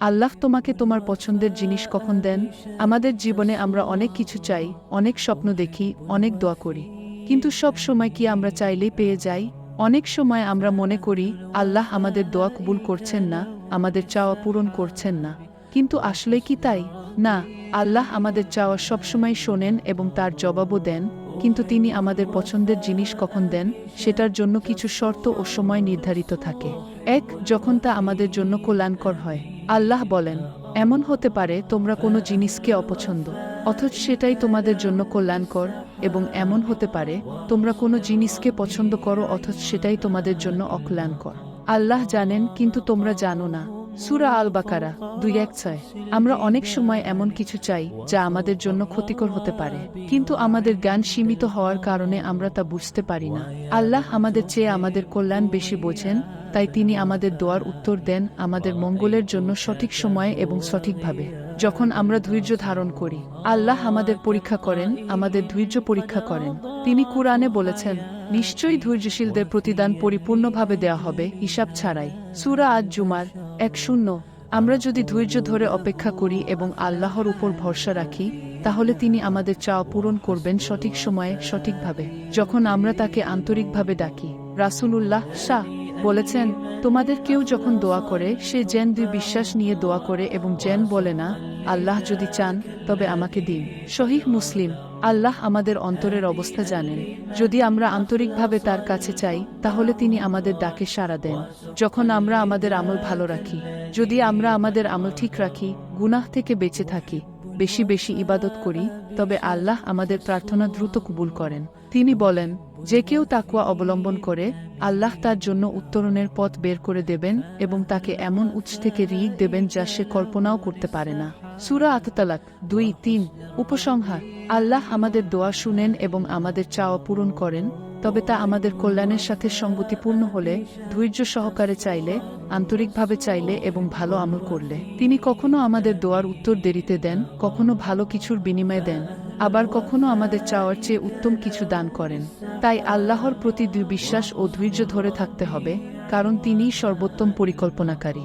আল্লাহ তোমাকে তোমার পছন্দের জিনিস কখন দেন? আমাদের জীবনে আমরা অনেক কিছু চাই, অনেক স্বপ্ন দেখি, অনেক দোয়া করি। কিন্তু সব সময় কি আমরা চাইলেই পেয়ে যাই? অনেক সময় আমরা মনে করি আল্লাহ আমাদের দোয়া কবুল করছেন না, আমাদের চাওয়া পূরণ করছেন না। কিন্তু আসলে কি তাই? না, আল্লাহ আমাদের চাওয়া সবসময় শোনেন এবং তার জবাবও দেন, কিন্তু তিনি আমাদের পছন্দের জিনিস কখন দেন, সেটার জন্য কিছু শর্ত ও সময় নির্ধারিত থাকে। এক, যখন তা আমাদের জন্য কল্যাণকর হয়। আল্লাহ বলেন, এমন হতে পারে তোমরা কোনো জিনিসকে অপছন্দ, অথচ সেটাই তোমাদের জন্য কল্যাণকর, এবং এমন হতে পারে তোমরা কোনো জিনিসকে পছন্দ করো অথচ সেটাই তোমাদের জন্য অকল্যাণকর। আল্লাহ জানেন কিন্তু তোমরা জানো না। সূরা আল বাকারা 2:1-6। আমরা অনেক সময় এমন কিছু চাই যা আমাদের জন্য ক্ষতিকর হতে পারে, কিন্তু আমাদের জ্ঞান সীমিত হওয়ার কারণে আমরা তা বুঝতে পারি না। আল্লাহ আমাদের চেয়ে আমাদের কল্যাণ বেশি বোঝেন, তাই তিনি আমাদের দোয়ার উত্তর দেন আমাদের মঙ্গলের জন্য সঠিক সময়ে এবং সঠিকভাবে। যখন আমরা ধৈর্য ধারণ করি, আল্লাহ আমাদের পরীক্ষা করেন, আমাদের ধৈর্য পরীক্ষা করেন। তিনি কুরআনে বলেছেন, নিশ্চয়ই ধৈর্যশীলদের প্রতিদান পরিপূর্ণভাবে দেওয়া হবে, হিসাব ছাড়াই। সূরা আজ-জুমার 1:0। আমরা যদি ধৈর্য ধরে অপেক্ষা করি এবং আল্লাহর উপর ভরসা রাখি, তাহলে তিনি আমাদের চাওয়া পূরণ করবেন সঠিক সময়ে, সঠিকভাবে, যখন আমরা তাকে আন্তরিকভাবে ডাকি। রাসূলুল্লাহ সাঃ বলেছেন, তোমাদের কেউ যখন দোয়া করে সে যেন বিশ্বাস নিয়ে দোয়া করে এবং যেন বলে না, আল্লাহ যদি চান তবে আমাকে দিন। সহিহ মুসলিম। আল্লাহ আমাদের অন্তরের অবস্থা জানেন। যদি আমরা আন্তরিকভাবে তার কাছে চাই, তাহলে তিনি আমাদের ডাকে সাড়া দেন। যখন আমরা আমাদের আমল ভালো রাখি, যদি আমরা আমাদের আমল ঠিক রাখি, গুনাহ থেকে বেঁচে থাকি, বেশি বেশি ইবাদত করি, তবে আল্লাহ আমাদের প্রার্থনা দ্রুত কবুল করেন। তিনি বলেন, যে কেউ তাকওয়া অবলম্বন করে, আল্লাহ তার জন্য উত্তরণের পথ বের করে দেবেন এবং তাকে এমন উৎস থেকে রিজিক দেবেন যা সে কল্পনাও করতে পারে না। সূরা আত-তালাক 2:3। উপসংহার: আল্লাহ আমাদের দোয়া শুনেন এবং আমাদের চাওয়া পূরণ করেন, তবে তা আমাদের কল্যাণের সাথে সঙ্গতিপূর্ণ হলে, ধৈর্য সহকারে চাইলে, আন্তরিকভাবে চাইলে এবং ভালো আমল করলে। তিনি কখনো আমাদের দোয়ার উত্তর দেরিতে দেন, কখনো ভালো কিছুর বিনিময়ে দেন, আবার কখনো আমাদের চাওয়ার চেয়ে উত্তম কিছু দান করেন। তাই আল্লাহর প্রতি বিশ্বাস ও ধৈর্য ধরে থাকতে হবে, কারণ তিনিই সর্বোত্তম পরিকল্পনাকারী।